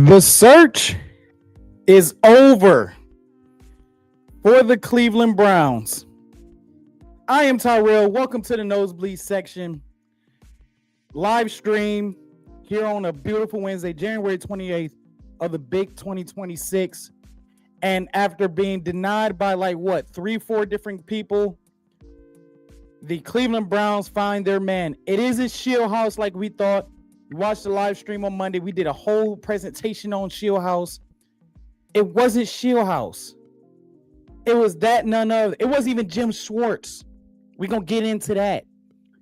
The search is over for the Cleveland Browns. I am Tyrell. Welcome to the Nosebleed section. Live stream here on a beautiful Wednesday, January 28th of the big 2026. And after being denied by 3-4 different people, the Cleveland Browns find their man. It isn't Shield House like we thought. You watched the live stream on Monday. We did a whole presentation on Shield House. It wasn't Shield House. It was that none other. It wasn't even Jim Schwartz. We're going to get into that.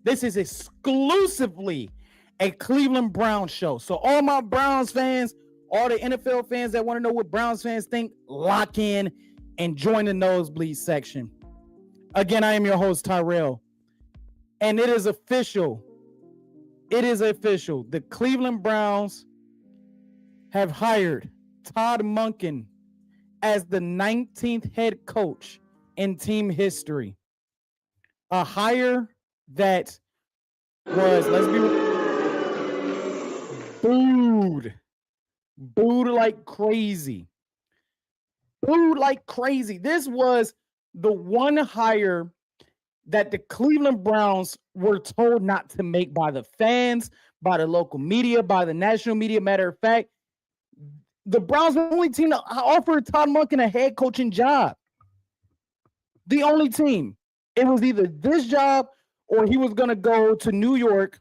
This is exclusively a Cleveland Browns show. So all my Browns fans, all the NFL fans that want to know what Browns fans think, lock in and join the Nosebleed section. Again, I am your host, Tyrell. And it is official. It is official. The Cleveland Browns have hired Todd Monken as the 19th head coach in team history. A hire that was, booed like crazy. Booed like crazy. This was the one hire that the Cleveland Browns were told not to make by the fans, by the local media, by the national media. Matter of fact, the Browns were the only team to offer Todd Monken a head coaching job. The only team. It was either this job or he was going to go to New York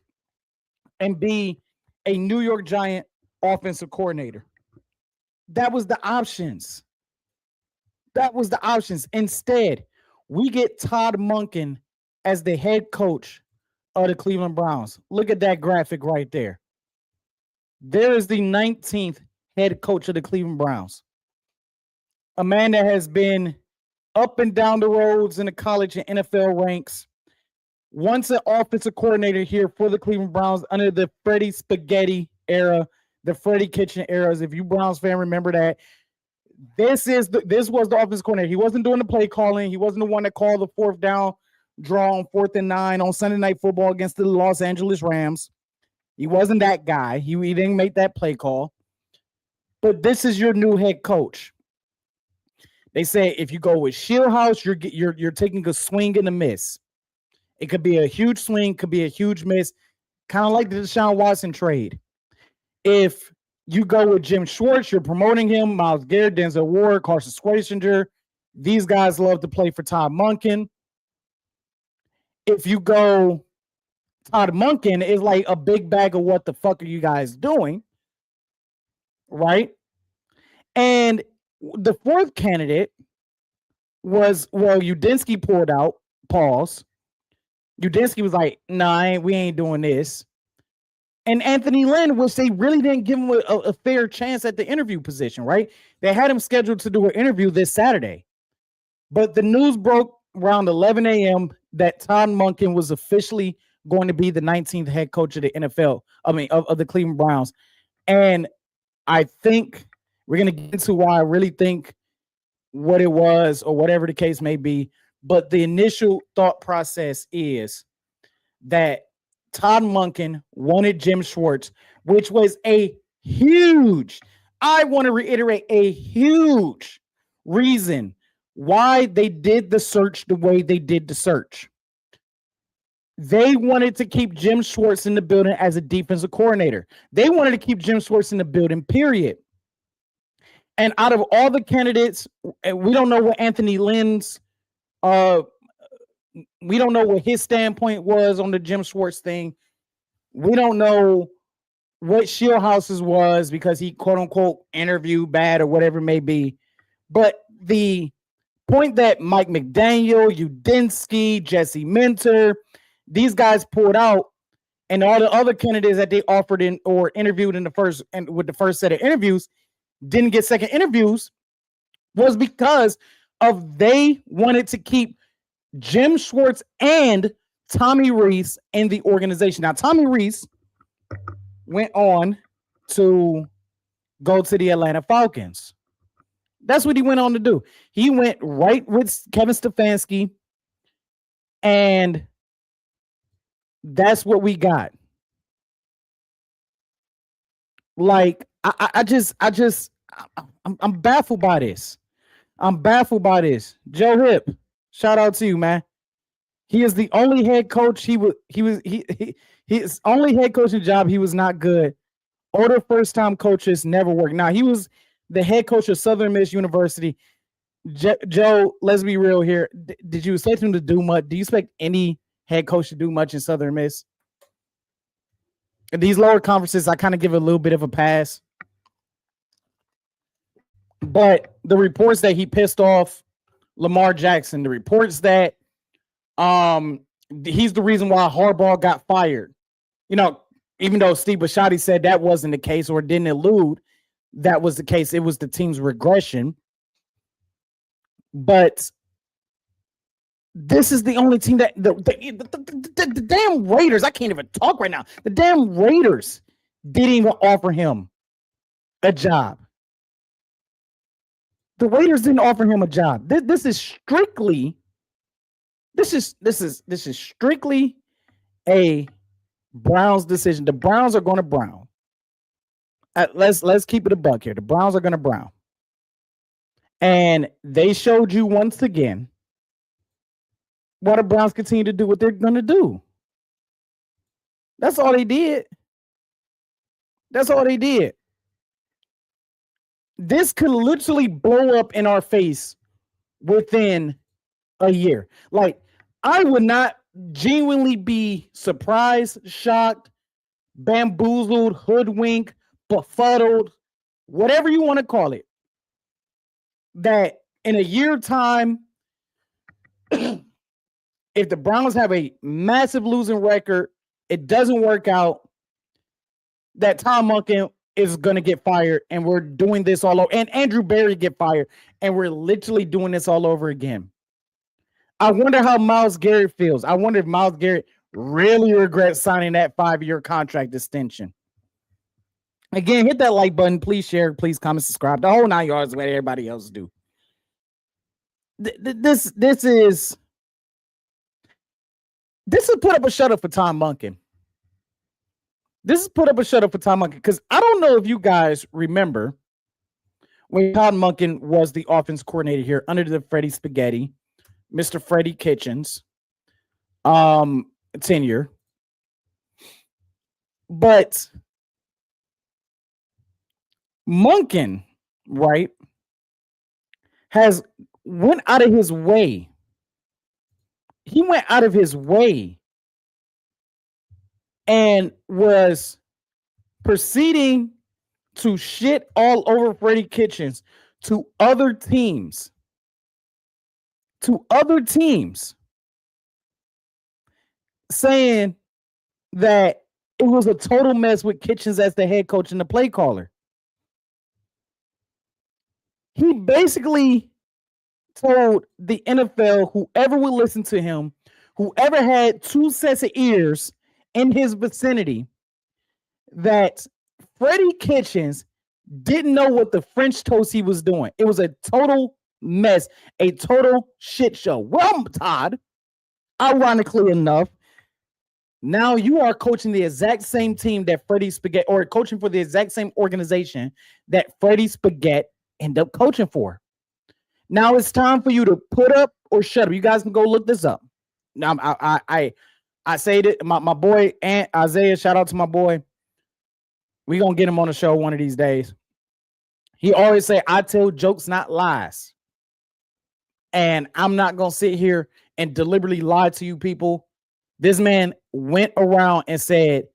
and be a New York Giant offensive coordinator. That was the options. Instead, we get Todd Monken as the head coach of the Cleveland Browns. Look at that graphic right there. There is the 19th head coach of the Cleveland Browns. A man that has been up and down the roads in the college and NFL ranks. Once an offensive coordinator here for the Cleveland Browns under the Freddie Spaghetti era, the Freddie Kitchen eras. If you Browns fan remember that, this was the offensive coordinator. He wasn't doing the play calling. He wasn't the one that called the fourth down draw on 4th and 9 on Sunday Night Football against the Los Angeles Rams. He wasn't that guy. He didn't make that play call. But this is your new head coach. They say if you go with Shieldhouse, you're taking a swing and a miss. It could be a huge swing, could be a huge miss, kind of like the Deshaun Watson trade. If you go with Jim Schwartz, you're promoting him. Myles Garrett, Denzel Ward, Carson Schwarzenegger. These guys love to play for Todd Monken. If you go Todd Monken, is like a big bag of what the fuck are you guys doing? Right? And the fourth candidate was, Udinski pulled out. Pause. Udinski was like, nah, we ain't doing this. And Anthony Lynn, which they really didn't give him a fair chance at the interview position, right? They had him scheduled to do an interview this Saturday. But the news broke around 11 a.m. that Todd Monken was officially going to be the 19th head coach of the NFL, of the Cleveland Browns. And I think we're going to get into why I really think what it was or whatever the case may be. But the initial thought process is that Todd Monken wanted Jim Schwartz, which was I want to reiterate, a huge reason why they did the search the way they did the search. They wanted to keep Jim Schwartz in the building as a defensive coordinator. They wanted to keep Jim Schwartz in the building, period. And out of all the candidates, we don't know what Anthony Lynn's we don't know what his standpoint was on the Jim Schwartz thing. We don't know what Shieldhouse's was because he quote unquote interviewed bad or whatever it may be. But the point that Mike McDaniel, Udinski, Jesse Minter, these guys pulled out, and all the other candidates that they offered in or interviewed in the first and with the first set of interviews didn't get second interviews, was because of they wanted to keep Jim Schwartz and Tommy Rees in the organization. Now, Tommy Rees went on to go to the Atlanta Falcons. That's what he went on to do. He went right with Kevin Stefanski, and that's what we got. Like, I'm baffled by this. I'm baffled by this. Joe Hip, shout out to you, man. He is the only head coach. His only head coaching job. He was not good. Older first time coaches never work. Now he was the head coach of Southern Miss University. Joe, let's be real here. Did you expect him to do much? Do you expect any head coach to do much in Southern Miss? In these lower conferences, I kind of give a little bit of a pass. But the reports that he pissed off Lamar Jackson, the reports that he's the reason why Harbaugh got fired. You know, even though Steve Bisciotti said that wasn't the case or didn't allude that was the case, it was the team's regression. But this is the only team that the damn Raiders, I can't even talk right now. The damn Raiders didn't even offer him a job. The Raiders didn't offer him a job. This is strictly a Browns decision. The Browns are going to Brown. Let's keep it a buck here. The Browns are going to Brown. And they showed you once again why the Browns continue to do what they're going to do. That's all they did. That's all they did. This could literally blow up in our face within a year. Like, I would not genuinely be surprised, shocked, bamboozled, hoodwinked, befuddled, whatever you want to call it, that in a year time, if the Browns have a massive losing record, it doesn't work out, that Todd Monken is going to get fired, and we're doing this all over, and Andrew Berry get fired, and we're literally doing this all over again. I wonder how Myles Garrett feels. I wonder if Myles Garrett really regrets signing that 5-year contract extension. Again, hit that like button. Please share. Please comment, subscribe. The whole 9 yards, what everybody else do. This is put up a shut up for Todd Monken. This is put up a shut up for Todd Monken, because I don't know if you guys remember when Todd Monken was the offense coordinator here under the Freddie Spaghetti, Mr. Freddie Kitchens tenure. But Monken, right, has went out of his way. He went out of his way and was proceeding to shit all over Freddie Kitchens to other teams. Saying that it was a total mess with Kitchens as the head coach and the play caller. He basically told the NFL, whoever would listen to him, whoever had 2 sets of ears in his vicinity, that Freddie Kitchens didn't know what the French toast he was doing. It was a total mess, a total shit show. Well, Todd, ironically enough, now you are coaching the exact same team that Freddie Spaghetti, or coaching for the exact same organization that Freddie Spaghetti ended up coaching for. Now it's time for you to put up or shut up. You guys can go look this up. Now I say that my boy Aunt Isaiah, shout out to my boy. We gonna get him on the show one of these days. He always say, I tell jokes, not lies. And I'm not gonna sit here and deliberately lie to you people. This man went around and said,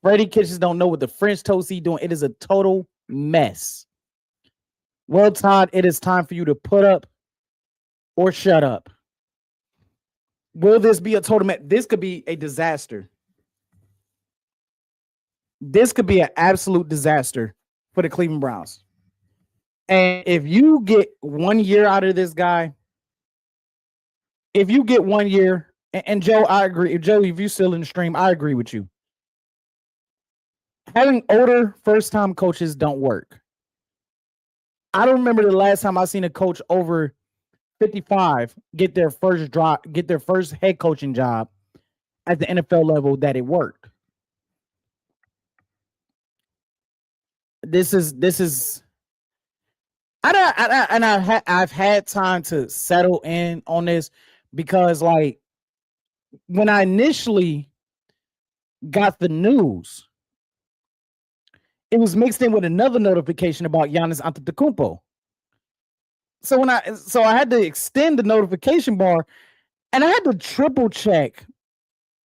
Freddie Kitchens don't know what the French toast he doing. It is a total mess. Well, Todd, it is time for you to put up or shut up. Will this be a total mess? This could be a disaster. This could be an absolute disaster for the Cleveland Browns. And if you get 1 year out of this guy, if you get 1 year, and Joe, I agree. Joe, if you're still in the stream, I agree with you. Having older first-time coaches don't work. I don't remember the last time I seen a coach over 55 get their first head coaching job at the NFL level that it worked. this is I've had time to settle in on this because like when I initially got the news, it was mixed in with another notification about Giannis Antetokounmpo. So I had to extend the notification bar, and I had to triple check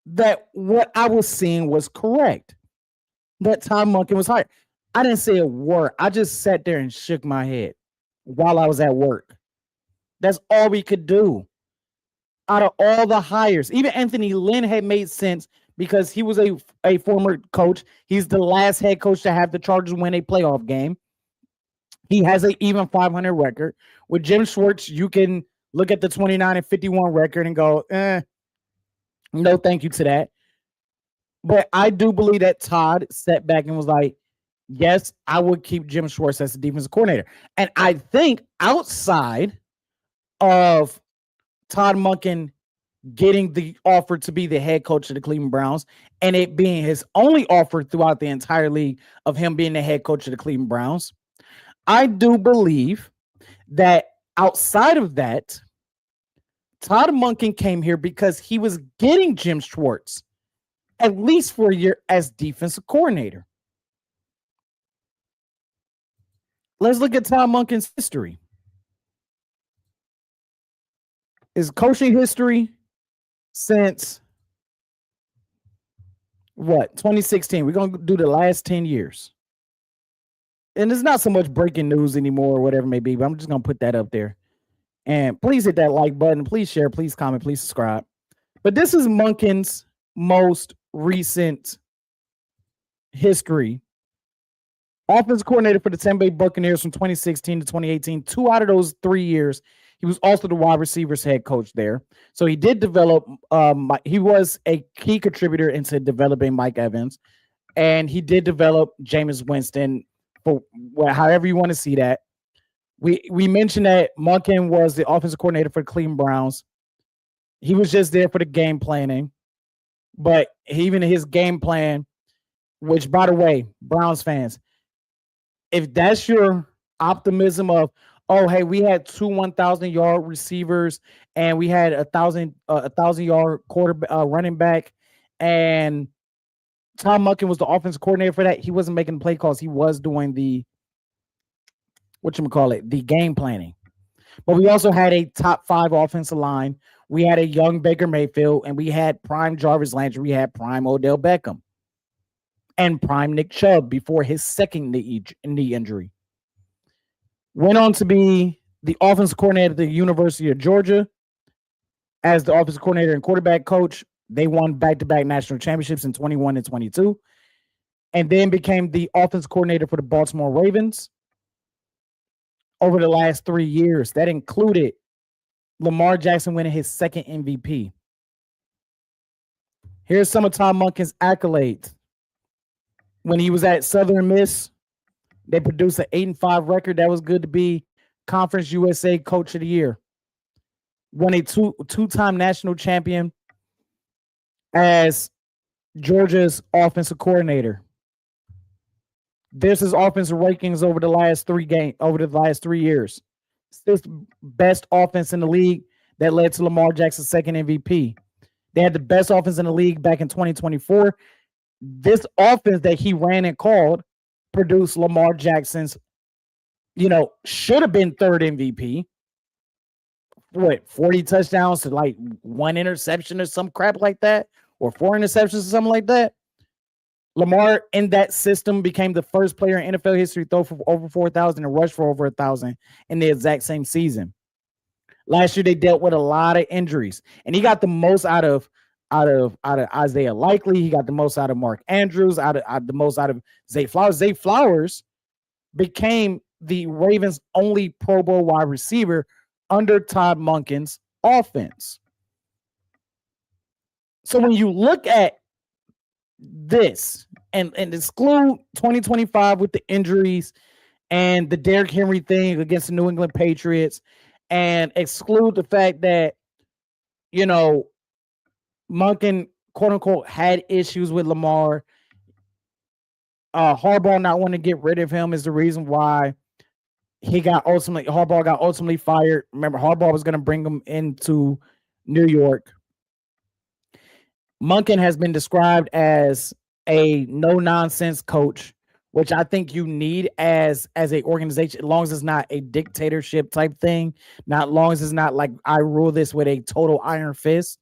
that what I was seeing was correct. That Todd Monken was hired. I didn't say a word. I just sat there and shook my head while I was at work. That's all we could do. Out of all the hires, even Anthony Lynn had made sense because he was a former coach. He's the last head coach to have the Chargers win a playoff game. He has an even 500 record. With Jim Schwartz, you can look at the 29-51 record and go, no, thank you to that. But I do believe that Todd sat back and was like, yes, I would keep Jim Schwartz as the defensive coordinator. And I think outside of Todd Monken getting the offer to be the head coach of the Cleveland Browns and it being his only offer throughout the entire league of him being the head coach of the Cleveland Browns, I do believe that outside of that, Todd Monken came here because he was getting Jim Schwartz at least for a year as defensive coordinator. Let's look at Todd Monken's history. His coaching history since what? 2016. We're going to do the last 10 years. And it's not so much breaking news anymore or whatever it may be, but I'm just going to put that up there. And please hit that like button. Please share. Please comment. Please subscribe. But this is Monken's most recent history. Offensive coordinator for the Tampa Bay Buccaneers from 2016 to 2018. 2 out of those 3 years, he was also the wide receivers head coach there. So he did develop, he was a key contributor into developing Mike Evans. And he did develop Jameis Winston, for however you want to see that. We mentioned that Monken was the offensive coordinator for the Cleveland Browns. He was just there for the game planning. But even his game plan, which, by the way, Browns fans, if that's your optimism of, oh, hey, we had 2 1,000-yard receivers and we had a 1,000-yard running back, and Tom Monken was the offensive coordinator for that. He wasn't making the play calls. He was doing the the game planning. But we also had a top 5 offensive line. We had a young Baker Mayfield, and we had prime Jarvis Landry. We had prime Odell Beckham and prime Nick Chubb before his second knee injury. Went on to be the offensive coordinator at the University of Georgia as the offensive coordinator and quarterback coach. They won back-to-back national championships in 21 and 22, and then became the offensive coordinator for the Baltimore Ravens over the last 3 years. That included Lamar Jackson winning his second MVP. Here's some of Tom Monken's accolades. When he was at Southern Miss, they produced an 8-5 record. That was good to be Conference USA Coach of the Year. Won a two-time national champion as Georgia's offensive coordinator. This is offensive rankings over the last 3 years. It's the best offense in the league that led to Lamar Jackson's second MVP. They had the best offense in the league back in 2024. This offense that he ran and called produced Lamar Jackson's, should have been third MVP. 40 touchdowns to like 1 interception or some crap like that, or 4 interceptions or something like that. Lamar in that system became the first player in NFL history to throw for over 4,000 and rush for over 1,000 in the exact same season. Last year they dealt with a lot of injuries, and he got the most out of Isaiah Likely. He got the most out of Mark Andrews, the most out of Zay Flowers. Zay Flowers became the Ravens' only Pro Bowl wide receiver under Todd Monken's offense. So when you look at this and exclude 2025 with the injuries and the Derrick Henry thing against the New England Patriots, and exclude the fact that, Monken, quote unquote, had issues with Lamar. Harbaugh not wanting to get rid of him is the reason why Harbaugh got ultimately fired. Remember, Harbaugh was going to bring him into New York. Monken has been described as a no-nonsense coach, which I think you need as a organization, as long as it's not a dictatorship type thing, not long as it's not like I rule this with a total iron fist.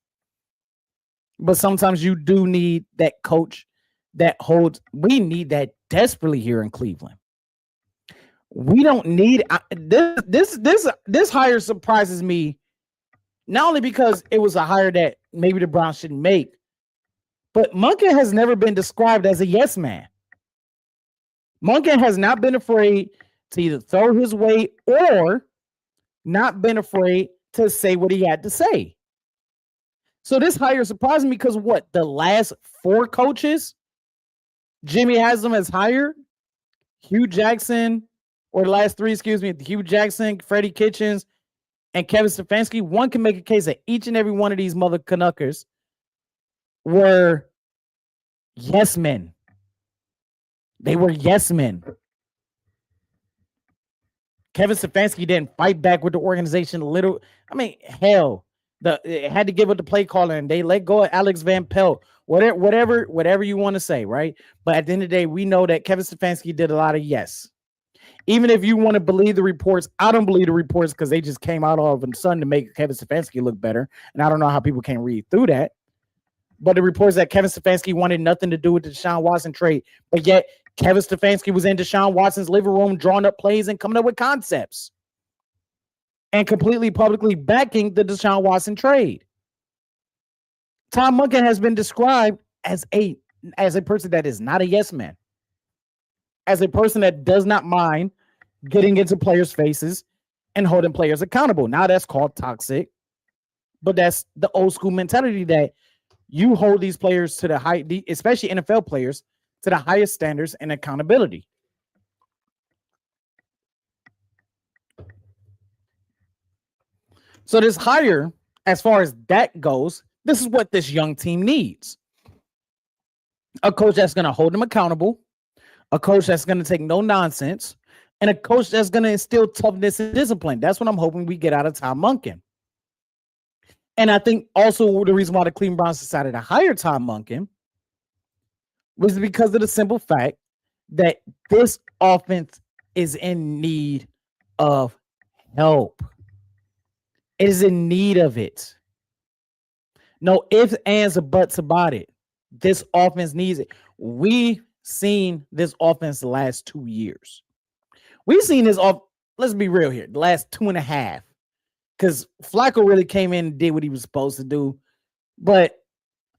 But sometimes you do need that coach that holds. We need that desperately here in Cleveland. We don't need this hire surprises me, not only because it was a hire that maybe the Browns shouldn't make, but Monken has never been described as a yes man. Monken has not been afraid to either throw his weight or not been afraid to say what he had to say. So this hire surprised me because what? The last 4 coaches Jimmy Haslam has hired, Hugh Jackson, or the last 3, Hugh Jackson, Freddie Kitchens, and Kevin Stefanski. One can make a case that each and every one of these mother Canuckers were yes men. They were yes men. Kevin Stefanski didn't fight back with the organization. Hell, it had to give up the play caller, and they let go of Alex Van Pelt. Whatever you want to say, right? But at the end of the day, we know that Kevin Stefanski did a lot of yes. Even if you want to believe the reports, I don't believe the reports because they just came out all of a sudden to make Kevin Stefanski look better. And I don't know how people can read through that. But the reports that Kevin Stefanski wanted nothing to do with the Deshaun Watson trade. But yet Kevin Stefanski was in Deshaun Watson's living room drawing up plays and coming up with concepts. And completely publicly backing the Deshaun Watson trade. Todd Monken has been described as a person that is not a yes man. As a person that does not mind getting into players' faces and holding players accountable. Now that's called toxic, but that's the old school mentality that you hold these players to the especially NFL players, to the highest standards and accountability. So this hire, as far as that goes, this is what this young team needs. A coach that's going to hold them accountable, a coach that's going to take no nonsense, and a coach that's going to instill toughness and discipline. That's what I'm hoping we get out of Todd Monken. And I think also the reason why the Cleveland Browns decided to hire Todd Monken was because of the simple fact that this offense is in need of help. It is in need of it. No ifs, ands, or buts about it. This offense needs it. We've seen this offense the last 2 years. We've seen this off. Let's be real here. The last 2.5. Because Flacco really came in and did what he was supposed to do. But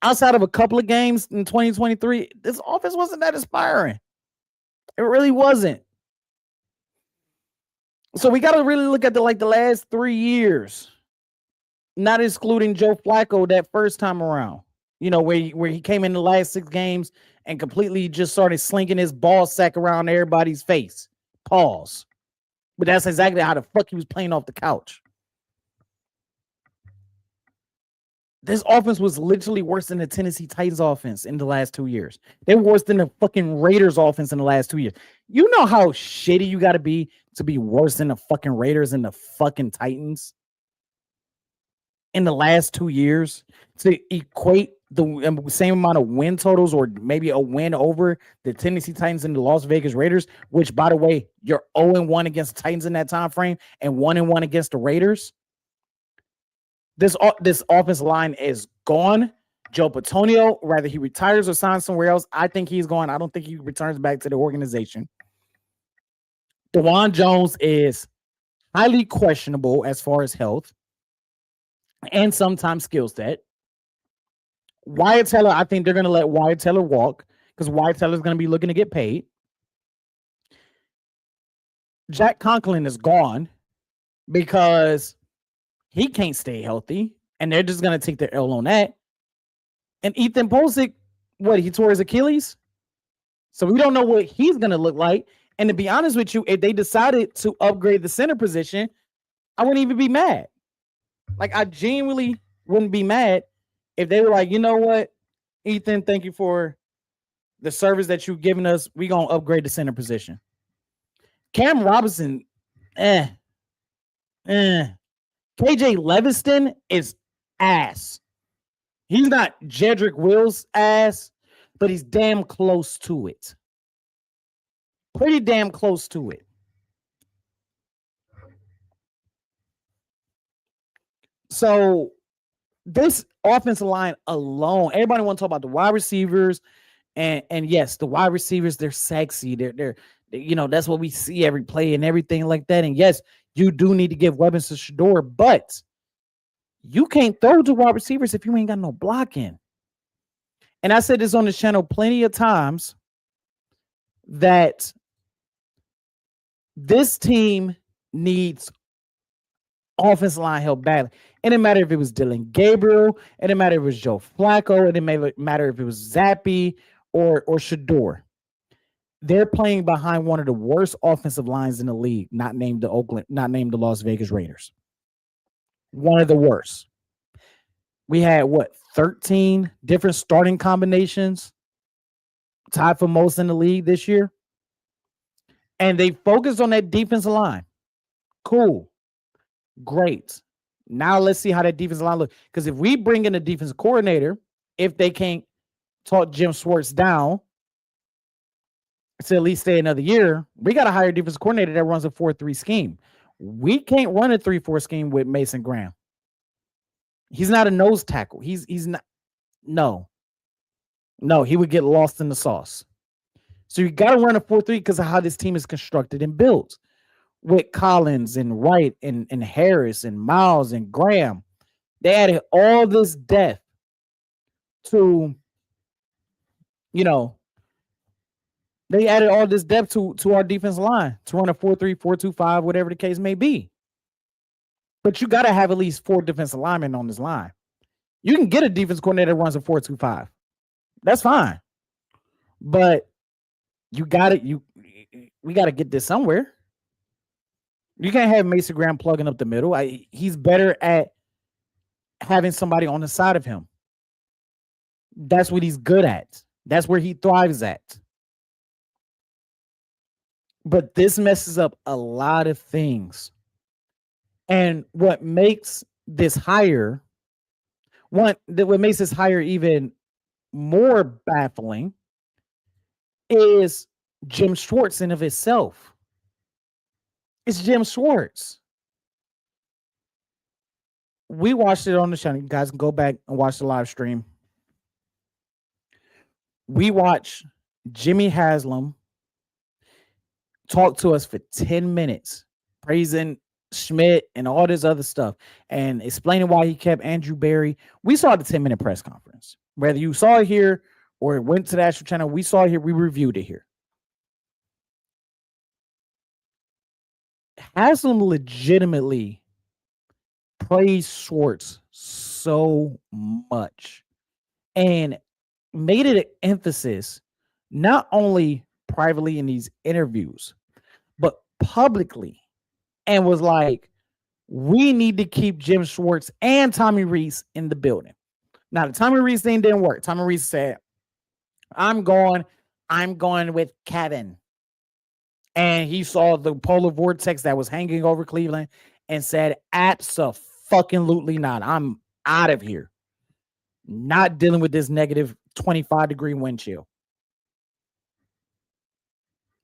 outside of a couple of games in 2023, this offense wasn't that inspiring. It really wasn't. So we got to really look at the last 3 years, not excluding Joe Flacco that first time around. You know, where he came in the last 6 games and completely just started slinging his ball sack around everybody's face. Pause. But that's exactly how the fuck he was playing off the couch. This offense was literally worse than the Tennessee Titans offense in the last 2 years. They were worse than the fucking Raiders offense in the last 2 years. You know how shitty you got to be worse than the fucking Raiders and the fucking Titans in the last 2 years to equate the same amount of win totals or maybe a win over the Tennessee Titans and the Las Vegas Raiders, which, by the way, you're 0-1 against the Titans in that time frame and 1-1 against the Raiders. This offensive line is gone. Joe Patonio, whether he retires or signs somewhere else, I think he's gone. I don't think he returns back to the organization. DeJuan Jones is highly questionable as far as health and sometimes skill set. Wyatt Teller, I think they're going to let Wyatt Teller walk because Wyatt Teller is going to be looking to get paid. Jack Conklin is gone because he can't stay healthy, and they're just going to take their L on that. And Ethan Posick, he tore his Achilles? So we don't know what he's going to look like. And to be honest with you, if they decided to upgrade the center position, I wouldn't even be mad. I genuinely wouldn't be mad if they were like, you know what, Ethan, thank you for the service that you've given us, we're going to upgrade the center position. Cam Robinson, eh. KJ Leviston is ass. He's not Jedrick Wills ass, but he's damn close to it. Pretty damn close to it. So this offensive line alone, everybody want to talk about the wide receivers, and yes, the wide receivers, they're sexy. They're that's what we see every play and everything like that. And yes, you do need to give weapons to Shedeur, but you can't throw to wide receivers if you ain't got no blocking. And I said this on the channel plenty of times that this team needs offensive line help badly. It didn't matter if it was Dylan Gabriel. It didn't matter if it was Joe Flacco. It didn't matter if it was Zappy or Shedeur. They're playing behind one of the worst offensive lines in the league, not named the Las Vegas Raiders. One of the worst. We had 13 different starting combinations, tied for most in the league this year. And they focused on that defensive line. Cool. Great. Now let's see how that defensive line looks. Because if we bring in a defensive coordinator, if they can't talk Jim Schwartz down to at least stay another year, we got to hire a defensive coordinator that runs a 4-3 scheme. We can't run a 3-4 scheme with Mason Graham. He's not a nose tackle. He's not. No, he would get lost in the sauce. So you got to run a 4-3 because of how this team is constructed and built with Collins and Wright and Harris and Miles and Graham. They added all this depth to, they added all this depth to our defense line to run a 4-3, 4-2-5, whatever the case may be. But you got to have at least 4 defensive linemen on this line. You can get a defense coordinator that runs a 4-2-5. That's fine. But we got to get this somewhere. You can't have Mason Graham plugging up the middle. He's better at having somebody on the side of him. That's what he's good at. That's where he thrives at. But this messes up a lot of things. And what makes this hire, what makes this hire even more baffling is Jim Schwartz in of itself. It's Jim Schwartz. We watched it on the channel. You guys can go back and watch the live stream. We watched Jimmy Haslam talk to us for 10 minutes, praising Schmidt and all this other stuff and explaining why he kept Andrew Berry. We saw the 10-minute press conference. Whether you saw it here or it went to the actual channel, we saw it here. We reviewed it here. Haslam legitimately praised Schwartz so much and made it an emphasis, not only privately in these interviews, but publicly, and was like, we need to keep Jim Schwartz and Tommy Rees in the building. Now, the Tommy Rees thing didn't work. Tommy Rees said, I'm going with Kevin. And he saw the polar vortex that was hanging over Cleveland and said, abso-fucking-lutely not. I'm out of here. Not dealing with this negative 25-degree wind chill.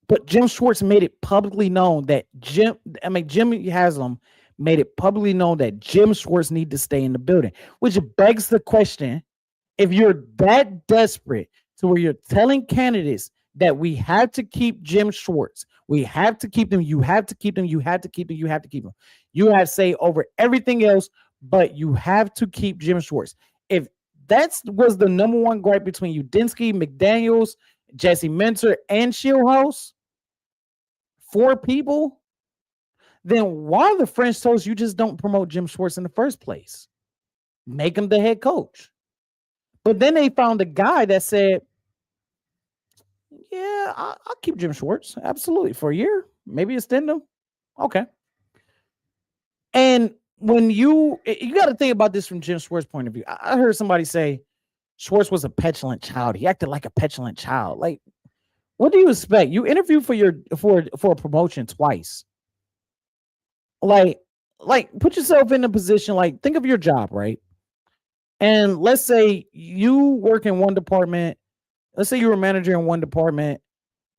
But Jim Schwartz made it publicly known that Jimmy Haslam made it publicly known that Jim Schwartz need to stay in the building, which begs the question, if you're that desperate to where you're telling candidates that we have to keep Jim Schwartz, we have to keep them, you have to keep them, you have to keep them, you have to keep them. You have say over everything else, but you have to keep Jim Schwartz. If that was the number one gripe between Udinski, McDaniels, Jesse Minter, and Shieldhouse, 4 people, then why the French toast you just don't promote Jim Schwartz in the first place? Make him the head coach. But then they found a guy that said, yeah, I'll keep Jim Schwartz. Absolutely. For a year. Maybe extend him. Okay. And when you got to think about this from Jim Schwartz's point of view. I heard somebody say Schwartz was a petulant child. He acted like a petulant child. Like, what do you expect? You interviewed for a promotion twice. Like, put yourself in a position. Like, think of your job, right? And let's say you work in one department. Let's say you're a manager in one department,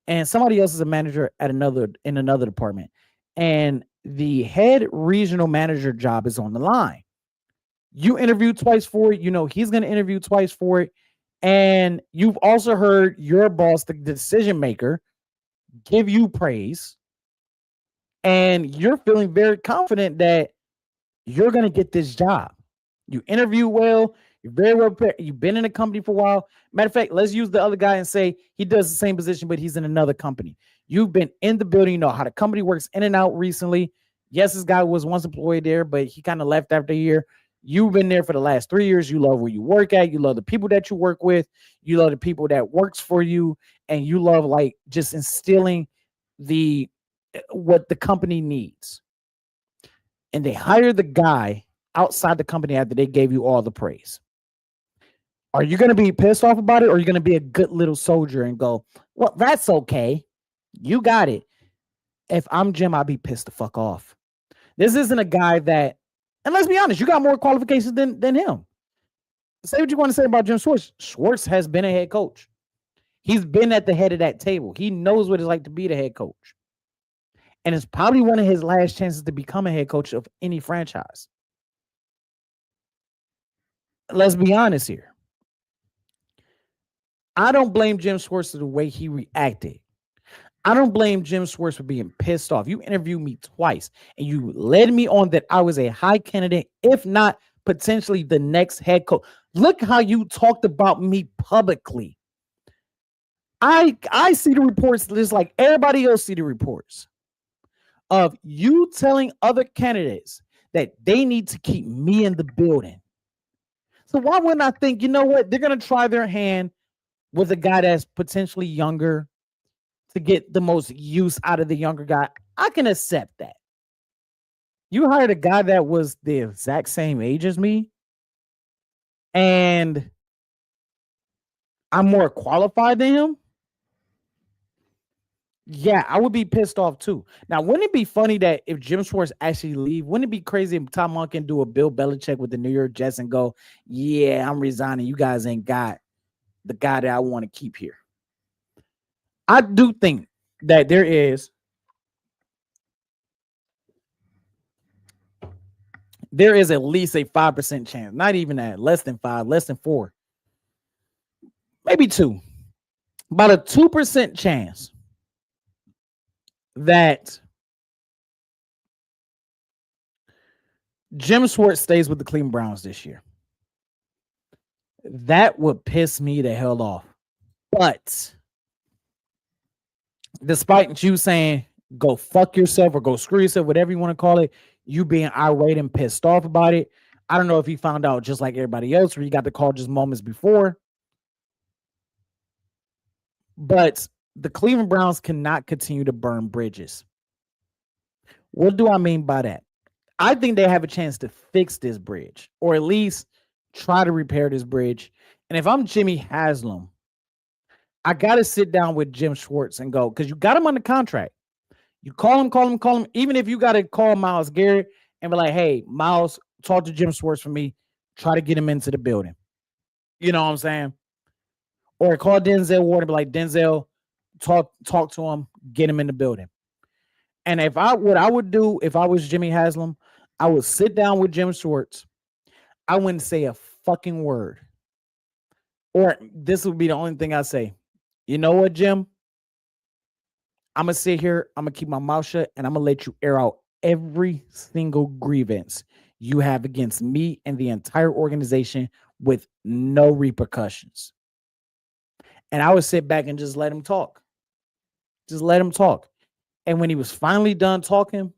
and somebody else is a manager at another department, and the head regional manager job is on the line. You interviewed twice for it. You know he's going to interview twice for it, and you've also heard your boss, the decision maker, give you praise, and you're feeling very confident that you're going to get this job. You interview well. You're very well prepared. You've been in a company for a while. Matter of fact, let's use the other guy and say he does the same position, but he's in another company. You've been in the building. You know how the company works in and out recently. Yes, this guy was once employed there, but he kind of left after a year. You've been there for the last 3 years. You love where you work at. You love the people that you work with. You love the people that works for you. And you love like just instilling what the company needs. And they hire the guy outside the company after they gave you all the praise. Are you going to be pissed off about it, or are you going to be a good little soldier and go, well, that's okay. You got it. If I'm Jim, I'd be pissed the fuck off. This isn't a guy that, and let's be honest, you got more qualifications than him. Say what you want to say about Jim Schwartz. Schwartz has been a head coach. He's been at the head of that table. He knows what it's like to be the head coach. And it's probably one of his last chances to become a head coach of any franchise. Let's be honest here. I don't blame Jim Schwartz for the way he reacted. I don't blame Jim Schwartz for being pissed off. You interviewed me twice, and you led me on that I was a high candidate, if not potentially the next head coach. Look how you talked about me publicly. I see the reports just like everybody else see the reports of you telling other candidates that they need to keep me in the building. So why wouldn't I think, you know what, they're going to try their hand with a guy that's potentially younger to get the most use out of the younger guy? I can accept that. You hired a guy that was the exact same age as me, and I'm more qualified than him. Yeah, I would be pissed off too. Now, wouldn't it be funny that if Jim Schwartz actually leave, wouldn't it be crazy if Todd Monken do a Bill Belichick with the New York Jets and go, yeah, I'm resigning. You guys ain't got the guy that I want to keep here. I do think that there is at least a 5% chance, not even that, less than 5, less than 4, maybe 2, about a 2% chance that Jim Schwartz stays with the Cleveland Browns this year. That would piss me the hell off. But despite you saying go fuck yourself or go screw yourself, whatever you want to call it, you being irate and pissed off about it. I don't know if he found out just like everybody else, or he got the call just moments before. But the Cleveland Browns cannot continue to burn bridges. What do I mean by that? I think they have a chance to fix this bridge, or at least try to repair this bridge. And if I'm Jimmy Haslam, I got to sit down with Jim Schwartz and go, because you got him under contract. You call him. Even if you got to call Myles Garrett and be like, hey, Myles, talk to Jim Schwartz for me. Try to get him into the building. You know what I'm saying? Or call Denzel Ward and be like, Denzel, talk to him, get him in the building. And what I would do if I was Jimmy Haslam, I would sit down with Jim Schwartz. I wouldn't say a fucking word. Or this would be the only thing I say. You know what, Jim? I'm going to sit here, I'm going to keep my mouth shut, and I'm going to let you air out every single grievance you have against me and the entire organization with no repercussions. And I would sit back and just let him talk. Just let him talk. And when he was finally done talking,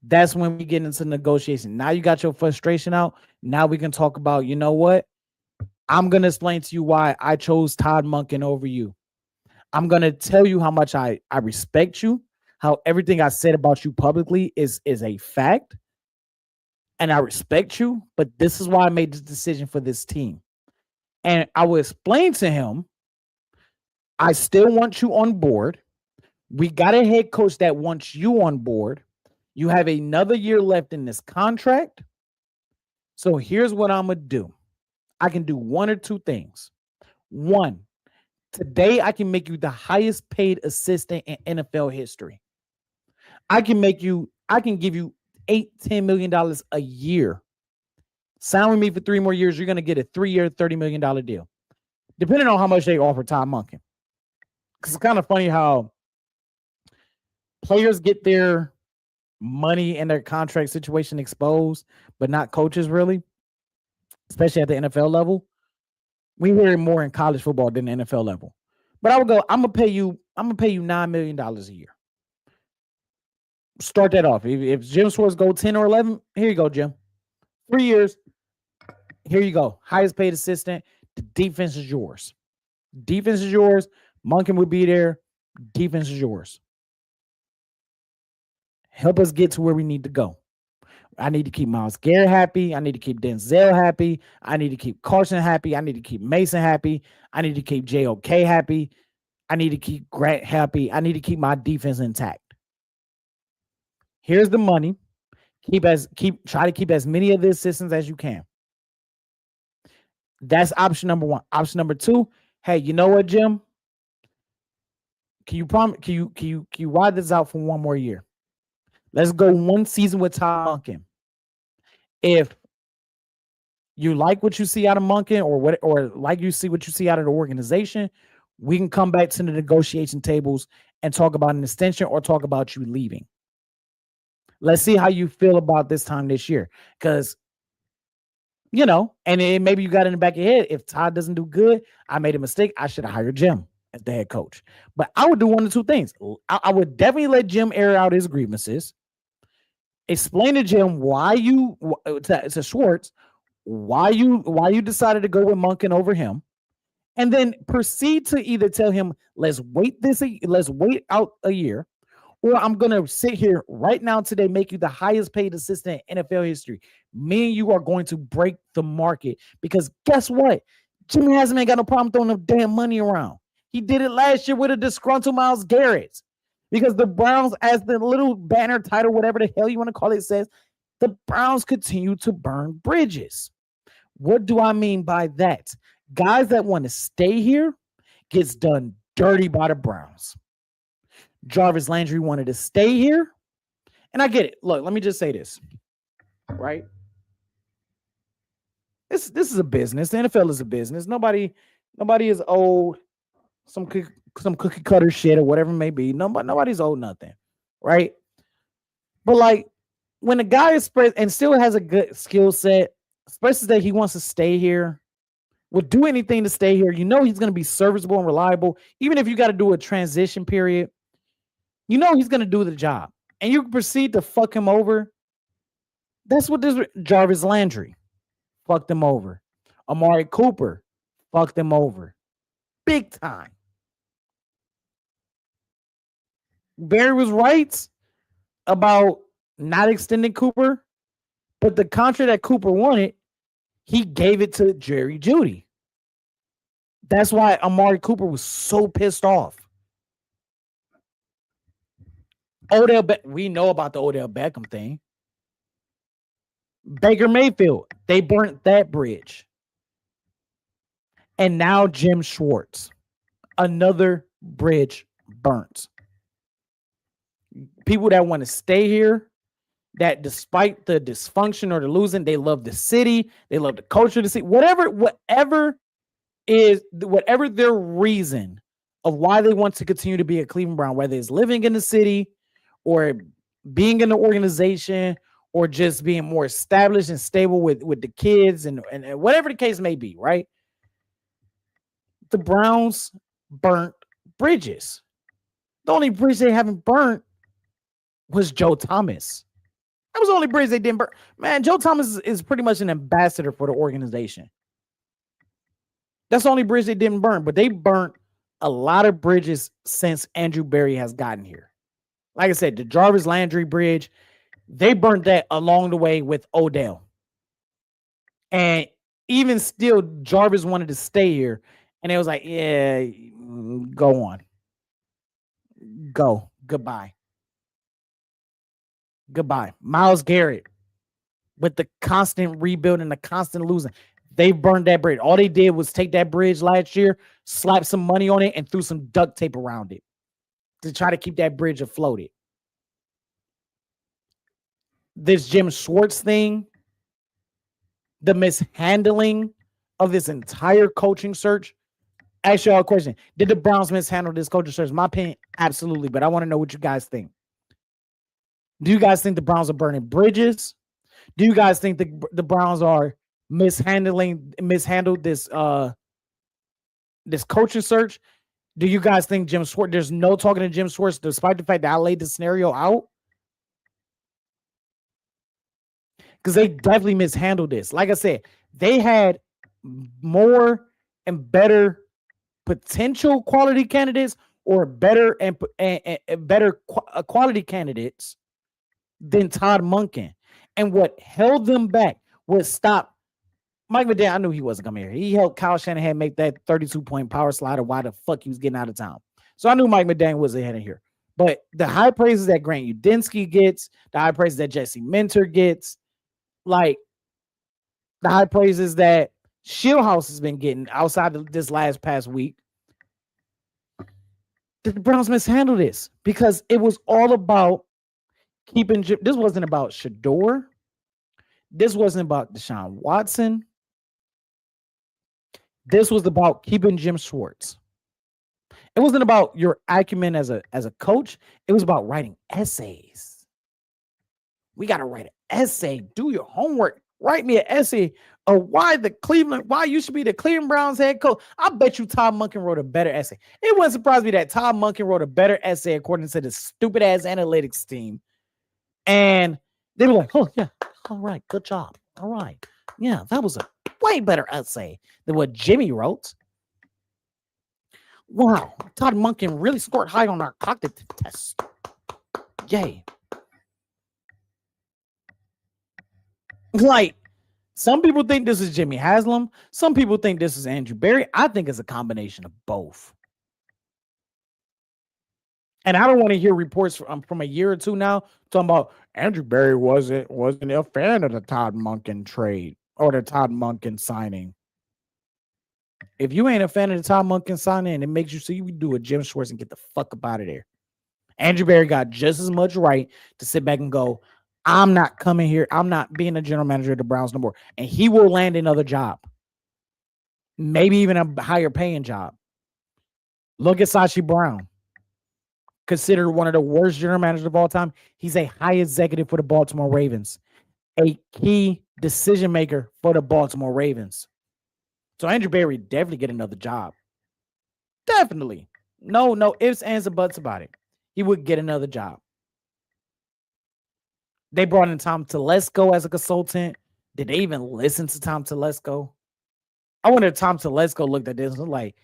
that's when we get into negotiation. Now you got your frustration out. Now we can talk about, you know what? I'm going to explain to you why I chose Todd Monken over you. I'm going to tell you how much I respect you, how everything I said about you publicly is a fact. And I respect you, but this is why I made this decision for this team. And I will explain to him, I still want you on board. We got a head coach that wants you on board. You have another year left in this contract. So here's what I'm going to do. I can do one or two things. One, today I can make you the highest paid assistant in NFL history. I can give you $8-10 million a year. Sign with me for 3 more years. You're going to get a 3-year, $30 million deal, depending on how much they offer Todd Monken. Because it's kind of funny how players get their money and their contract situation exposed, but not coaches really, especially at the NFL level. We hear it more in college football than the NFL level. But I would go, I'm gonna pay you $9 million a year. Start that off. If Jim Schwartz go 10 or 11, here you go, Jim. 3 years. Here you go. Highest paid assistant. The defense is yours. Defense is yours. Monken would be there. Defense is yours. Help us get to where we need to go. I need to keep Myles Garrett happy. I need to keep Denzel happy. I need to keep Carson happy. I need to keep Mason happy. I need to keep JOK happy. I need to keep Grant happy. I need to keep my defense intact. Here's the money. Try to keep as many of the assistants as you can. That's option number one. Option number two, hey, you know what, Jim? Can you ride this out for one more year? Let's go one season with Todd Monken. If you like what you see out of Monken, or like you see what you see out of the organization, we can come back to the negotiation tables and talk about an extension or talk about you leaving. Let's see how you feel about this time this year. Because, and maybe you got in the back of your head, if Todd doesn't do good, I made a mistake. I should have hired Jim as the head coach. But I would do one of two things. I would definitely let Jim air out his grievances. Explain to Jim to Schwartz, why you decided to go with Monken over him. And then proceed to either tell him, let's wait out a year, or I'm going to sit here right now today, make you the highest paid assistant in NFL history. Me and you are going to break the market, because guess what? Jimmy hasn't got no problem throwing no damn money around. He did it last year with a disgruntled Myles Garrett, because the Browns, as the little banner title, whatever the hell you want to call it, says, the Browns continue to burn bridges. What do I mean by that? Guys that want to stay here gets done dirty by the Browns. Jarvis Landry wanted to stay here, and I get it. Look, let me just say this, right? This is a business. The NFL is a business. Nobody is owed some cookie cutter shit or whatever it may be. Nobody's owed nothing, right? But like, when a guy is spread and still has a good skill set, expresses that he wants to stay here, will do anything to stay here, he's going to be serviceable and reliable. Even if you got to do a transition period, he's going to do the job. And you proceed to fuck him over. That's what this Jarvis Landry fucked him over. Amari Cooper fucked him over. Big time. Barry was right about not extending Cooper, but the contract that Cooper wanted, he gave it to Jerry Jeudy. That's why Amari Cooper was so pissed off. We know about the Odell Beckham thing. Baker Mayfield, they burnt that bridge. And now Jim Schwartz, another bridge burnt. People that want to stay here, that despite the dysfunction or the losing, they love the city, they love the culture of the city, whatever their reason of why they want to continue to be a Cleveland Brown, whether it's living in the city or being in the organization or just being more established and stable with the kids and whatever the case may be, right? The Browns burnt bridges. The only bridge they haven't burnt was Joe Thomas. That was the only bridge they didn't burn. Man, Joe Thomas is pretty much an ambassador for the organization. That's the only bridge they didn't burn, but they burnt a lot of bridges since Andrew Berry has gotten here. Like I said, the Jarvis Landry bridge, they burnt that along the way with Odell. And even still, Jarvis wanted to stay here, and it was like, yeah, go on, go, goodbye. Myles Garrett, with the constant rebuilding, the constant losing, they burned that bridge. All they did was take that bridge last year, slap some money on it, and threw some duct tape around it to try to keep that bridge afloat. This Jim Schwartz thing, the mishandling of this entire coaching search. Ask y'all a question. Did the Browns mishandle this coaching search? My opinion, absolutely. But I want to know what you guys think. Do you guys think the Browns are burning bridges? Do you guys think the Browns are mishandled this this coaching search? Do you guys think Jim Schwartz, there's no talking to Jim Schwartz, despite the fact that I laid the scenario out? Because they definitely mishandled this. Like I said, they had more and better potential quality candidates, or better and better quality candidates than Todd Monken. And what held them back was stop Mike McDaniel. I knew he wasn't coming here. He helped Kyle Shanahan make that 32-point power slider. Why the fuck he was getting out of town? So I knew Mike McDaniel was ahead of here. But the high praises that Grant Udinski gets, the high praises that Jesse Minter gets, like the high praises that Shieldhouse has been getting outside of this past week, the Browns mishandled this because it was all about keeping. This wasn't about Shador. This wasn't about Deshaun Watson. This was about keeping Jim Schwartz. It wasn't about your acumen as a coach. It was about writing essays. We got to write an essay. Do your homework. Write me an essay of why you should be the Cleveland Browns head coach. I bet you Todd Monken wrote a better essay. It wouldn't surprise me that Todd Monken wrote a better essay according to the stupid ass analytics team. And they were like, oh yeah, all right, good job. All right. Yeah, that was a way better essay than what Jimmy wrote. Wow, Todd Monken really scored high on our cognitive test. Yay. Like, some people think this is Jimmy Haslam. Some people think this is Andrew Berry. I think it's a combination of both. And I don't want to hear reports from a year or two now talking about Andrew Berry wasn't a fan of the Todd Monken trade or the Todd Monken signing. If you ain't a fan of the Todd Monken signing, it makes you see you do a Jim Schwartz and get the fuck up out of there. Andrew Berry got just as much right to sit back and go, I'm not coming here. I'm not being a general manager of the Browns no more. And he will land another job. Maybe even a higher paying job. Look at Sashi Brown. Considered one of the worst general managers of all time. He's a high executive for the Baltimore Ravens. A key decision maker for the Baltimore Ravens. So Andrew Berry definitely get another job. Definitely. No ifs, ands, or buts about it. He would get another job. They brought in Tom Telesco as a consultant. Did they even listen to Tom Telesco? I wonder if Tom Telesco looked at this and was like,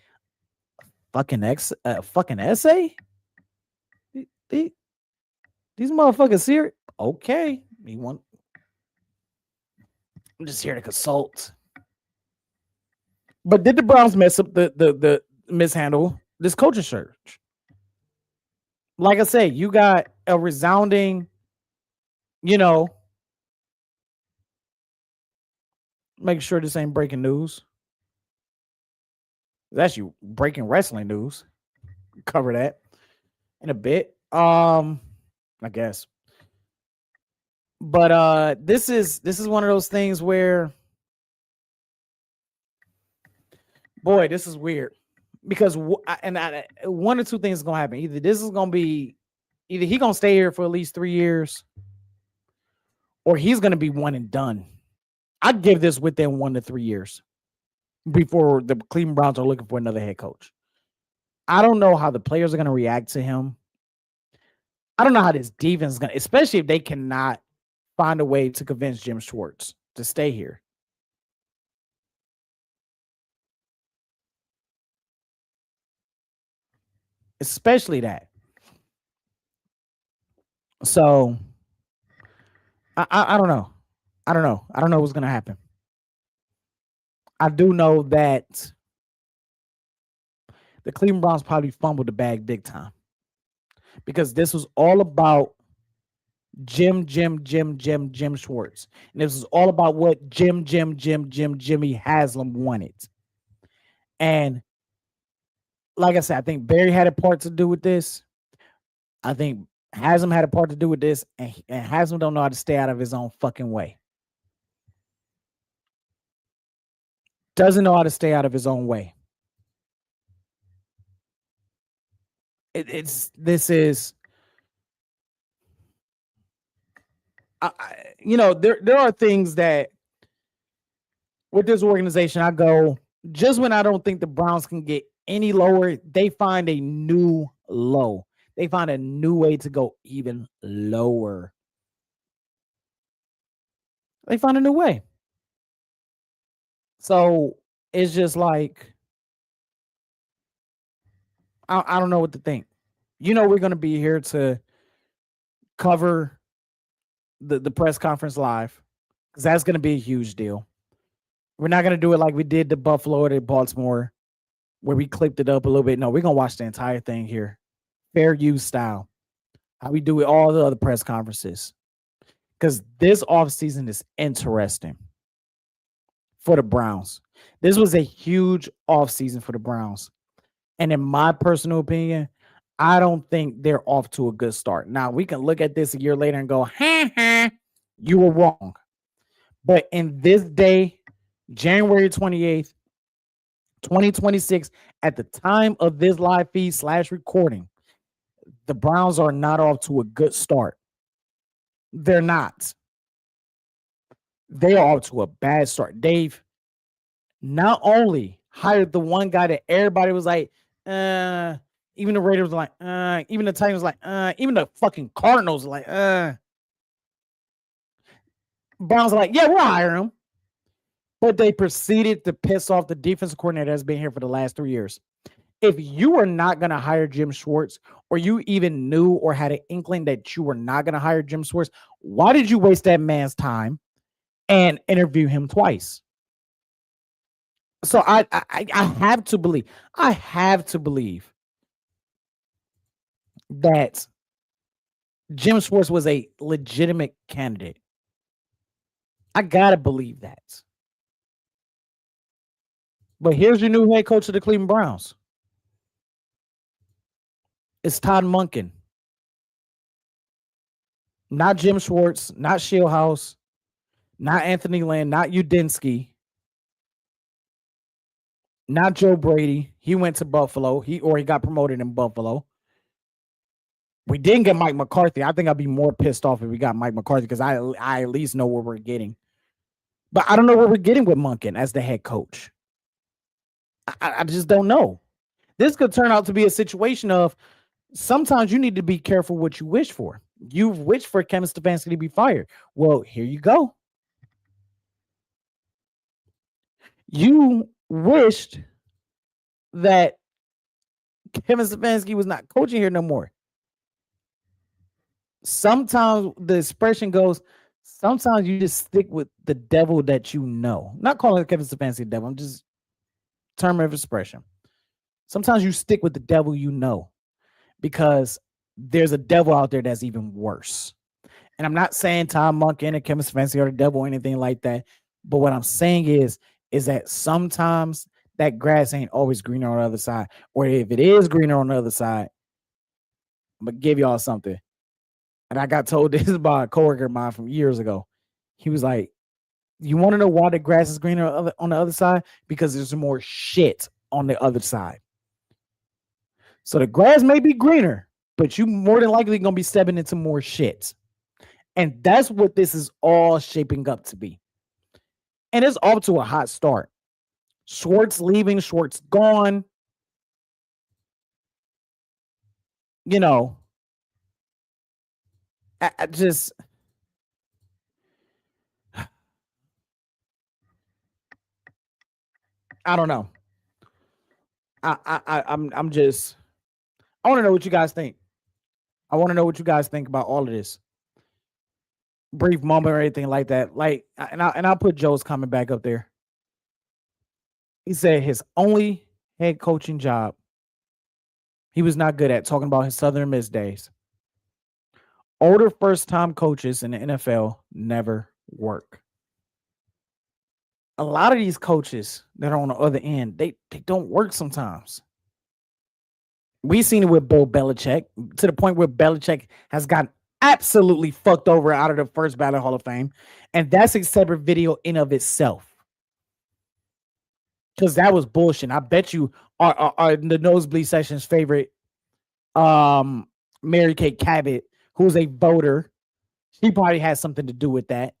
fucking essay? These motherfuckers here? Okay. I'm just here to consult. But did the Browns mess up the mishandle this coaching search? Like I say, you got a resounding, make sure this ain't breaking news. It's actually breaking wrestling news. Cover that in a bit. I guess. But this is one of those things where, boy, this is weird because one or two things is gonna happen. Either he's gonna stay here for at least 3 years, or he's gonna be one and done. I'd give this within 1 to 3 years before the Cleveland Browns are looking for another head coach. I don't know how the players are gonna react to him. I don't know how this defense is gonna, especially if they cannot find a way to convince Jim Schwartz to stay here. Especially that. So I don't know. I don't know what's gonna happen. I do know that the Cleveland Browns probably fumbled the bag big time because this was all about Jim Schwartz. And this is all about what Jimmy Haslam wanted. And like I said, I think Barry had a part to do with this. I think Haslam had a part to do with this, and Haslam don't know how to stay out of his own fucking way. Doesn't know how to stay out of his own way. There are things that with this organization, I go, just when I don't think the Browns can get any lower, they find a new low. They find a new way to go even lower. They find a new way. So it's just like, I don't know what to think. We're going to be here to cover the press conference live because that's going to be a huge deal. We're not going to do it like we did the Buffalo or the Baltimore where we clipped it up a little bit. No, we're going to watch the entire thing here. Fair use style. How we do with all the other press conferences. Because this offseason is interesting for the Browns. This was a huge offseason for the Browns. And in my personal opinion, I don't think they're off to a good start. Now, we can look at this a year later and go, you were wrong. But in this day, January 28th, 2026, at the time of this live feed / recording, the Browns are not off to a good start. They're not. They are off to a bad start. Dave not only hired the one guy that everybody was like, even the Raiders were like, even the Titans were like, even the fucking Cardinals were like, Browns are like, yeah, we'll hire him. But they proceeded to piss off the defensive coordinator that's been here for the last 3 years. If you were not going to hire Jim Schwartz, or you even knew or had an inkling that you were not going to hire Jim Schwartz, why did you waste that man's time and interview him twice? So I have to believe that Jim Schwartz was a legitimate candidate. I gotta believe that. But here's your new head coach of the Cleveland Browns. It's Todd Monken. Not Jim Schwartz, not Shieldhouse, not Anthony Lynn, not Udinski, not Joe Brady. He went to Buffalo. He got promoted in Buffalo. We didn't get Mike McCarthy. I think I'd be more pissed off if we got Mike McCarthy because I at least know what we're getting. But I don't know what we're getting with Monken as the head coach. I just don't know. This could turn out to be a situation of sometimes you need to be careful what you wish for. You wished for Kevin Stefanski to be fired. Well, here you go. You wished that Kevin Stefanski was not coaching here no more. Sometimes the expression goes, sometimes you just stick with the devil that you know. I'm not calling Kevin Stefanski the devil. I'm just term of expression. Sometimes you stick with the devil you know because there's a devil out there that's even worse. And I'm not saying Todd Monken and Kevin Stefanski are the devil or anything like that. But what I'm saying is that sometimes that grass ain't always greener on the other side. Or if it is greener on the other side, I'm going to give y'all something. And I got told this by a coworker of mine from years ago. He was like, you want to know why the grass is greener on the other side? Because there's more shit on the other side. So the grass may be greener, but you more than likely going to be stepping into more shit. And that's what this is all shaping up to be. And it's off to a hot start. Schwartz leaving, Schwartz gone. You know, I just... I don't know. I'm just... I want to know what you guys think. I want to know what you guys think about all of this. Brief moment or anything like that. Like, and I'll put Joe's comment back up there. He said his only head coaching job he was not good at, talking about his Southern Miss days. Older first-time coaches in the NFL never work. A lot of these coaches that are on the other end, they don't work sometimes. We've seen it with Bill Belichick to the point where Belichick has gotten absolutely fucked over out of the first ballot Hall of Fame. And that's a separate video in of itself. Because that was bullshit. I bet you are the nosebleed section's favorite Mary Kate Cabot, who's a voter. She probably has something to do with that.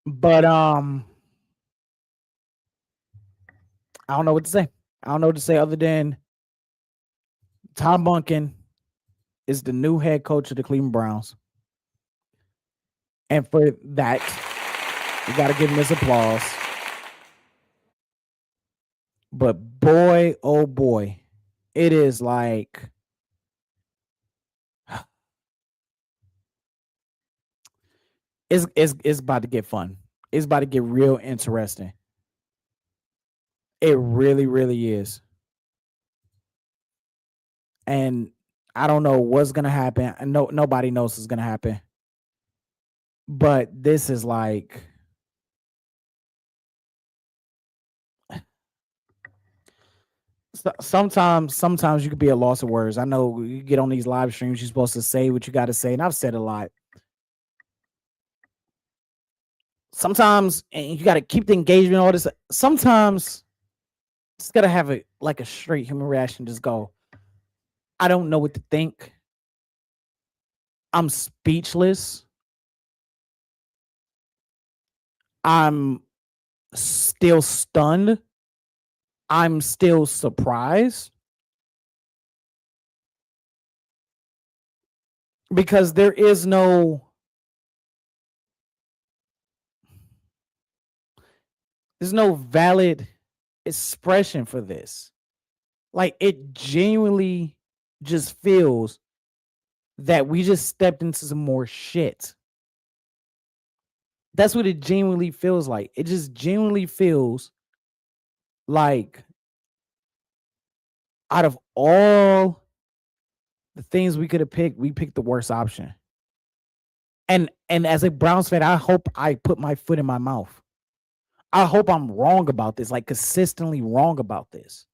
But I don't know what to say. I don't know what to say other than Todd Monken is the new head coach of the Cleveland Browns. And for that, you got to give him his applause. But boy, oh boy, it is like it's about to get fun. It's about to get real interesting. It really, really is. And I don't know what's gonna happen. Nobody knows what's gonna happen. But this is like sometimes you could be a loss of words. I know you get on these live streams, you're supposed to say what you got to say, and I've said a lot. Sometimes and you got to keep the engagement, all this. Sometimes it's got to have a straight human reaction. Just go, I don't know what to think. I'm speechless. I'm still stunned. I'm still surprised. Because there's no valid expression for this. Like, it genuinely just feels that we just stepped into some more shit. That's what it genuinely feels like. It just genuinely feels like out of all the things we could have picked, we picked the worst option. And as a Browns fan, I hope I put my foot in my mouth. I hope I'm wrong about this, like consistently wrong about this.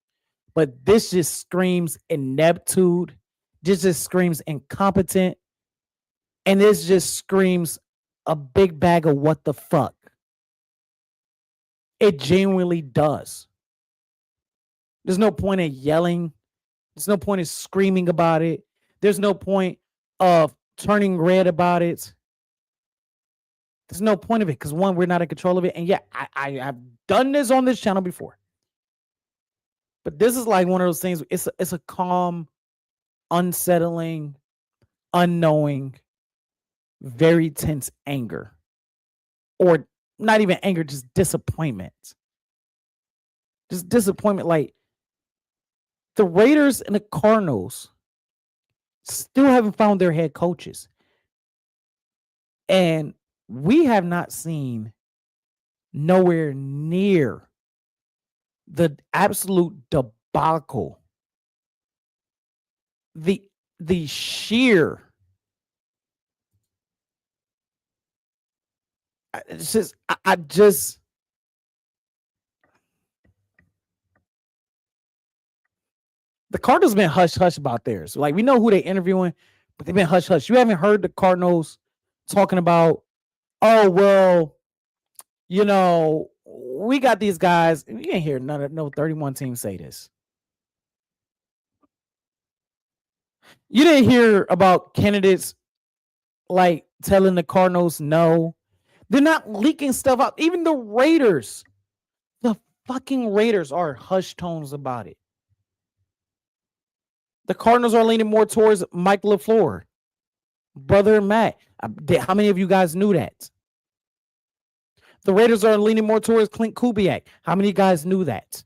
But this just screams ineptitude. This just screams incompetent. And this just screams a big bag of what the fuck. It genuinely does. There's no point in yelling. There's no point in screaming about it. There's no point of turning red about it. There's no point of it because, one, we're not in control of it. And yeah, I've done this on this channel before. But this is like one of those things. It's a calm, unsettling, unknowing, very tense anger. Or not even anger, just disappointment. Just disappointment. Like, the Raiders and the Cardinals still haven't found their head coaches. And we have not seen nowhere near the absolute debacle, the sheer, it's just, I just, the Cardinals been hush hush about theirs. Like, we know who they're interviewing, but they've been hush hush. You haven't heard the Cardinals talking about, oh, well, you know, we got these guys. You ain't hear no 31 teams say this. You didn't hear about candidates like telling the Cardinals no. They're not leaking stuff out. Even the Raiders, the fucking Raiders are hush tones about it. The Cardinals are leaning more towards Mike LaFleur, brother Matt. How many of you guys knew that? The Raiders are leaning more towards Clint Kubiak. How many guys knew that?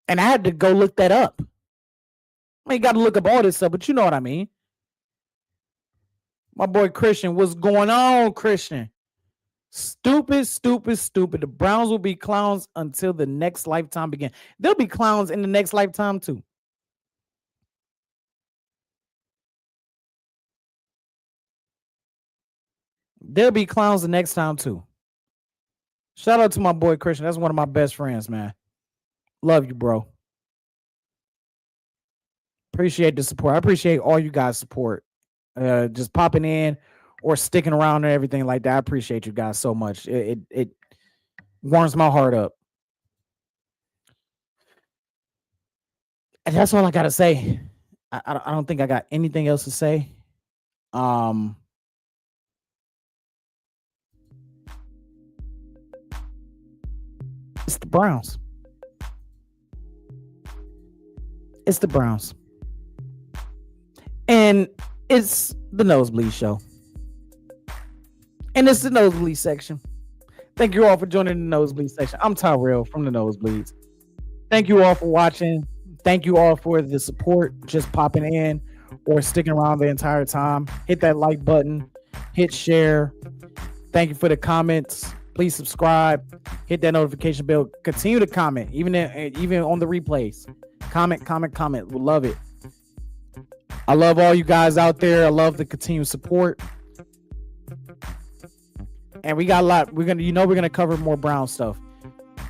And I had to go look that up. I mean, you got to look up all this stuff, but you know what I mean. My boy Christian, what's going on, Christian? Stupid, stupid, stupid. The Browns will be clowns until the next lifetime begins. They'll be clowns in the next lifetime too. They'll be clowns the next time too. Shout out to my boy Christian. That's one of my best friends, man. Love you, bro. Appreciate the support. I appreciate all you guys' support. Just popping in or sticking around and everything like that. I appreciate you guys so much. It warms my heart up. And that's all I gotta say. I don't think I got anything else to say. It's the Browns. It's the Browns. And it's the Nosebleed Show. And it's the Nosebleed section. Thank you all for joining the Nosebleed section. I'm Tyrell from the Nosebleeds. Thank you all for watching. Thank you all for the support, just popping in or sticking around the entire time. Hit that like button, hit share. Thank you for the comments. Please subscribe, hit that notification bell. Continue to comment, even on the replays. Comment. We love it. I love all you guys out there. I love the continued support. And we got a lot. We're gonna cover more Brown stuff.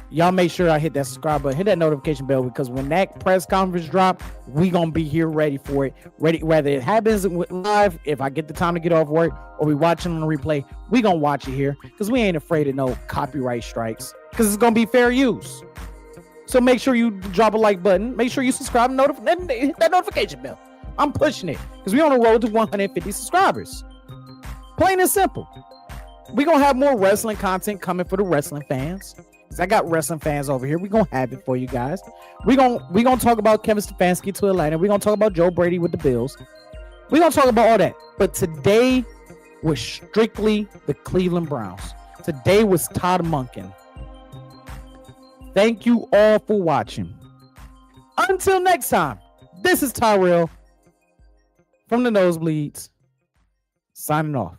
Y'all make sure I hit that subscribe button, hit that notification bell, because when that press conference drop, we gonna be here ready for it. Ready, whether it happens live, if I get the time to get off work, or we watching on the replay, we gonna watch it here because we ain't afraid of no copyright strikes, because it's gonna be fair use. So make sure you drop a like button, make sure you subscribe and hit that notification bell. I'm pushing it because we on the road to 150 subscribers. Plain and simple. We gonna have more wrestling content coming for the wrestling fans. I got wrestling fans over here. We're gonna have it for you guys. We're gonna talk about Kevin Stefanski to Atlanta. We're gonna talk about Joe Brady with the Bills. We're gonna talk about all that. But today was strictly the Cleveland Browns. Today was Todd Monken. Thank you all for watching. Until next time, this is Tyrell from the Nosebleeds, signing off.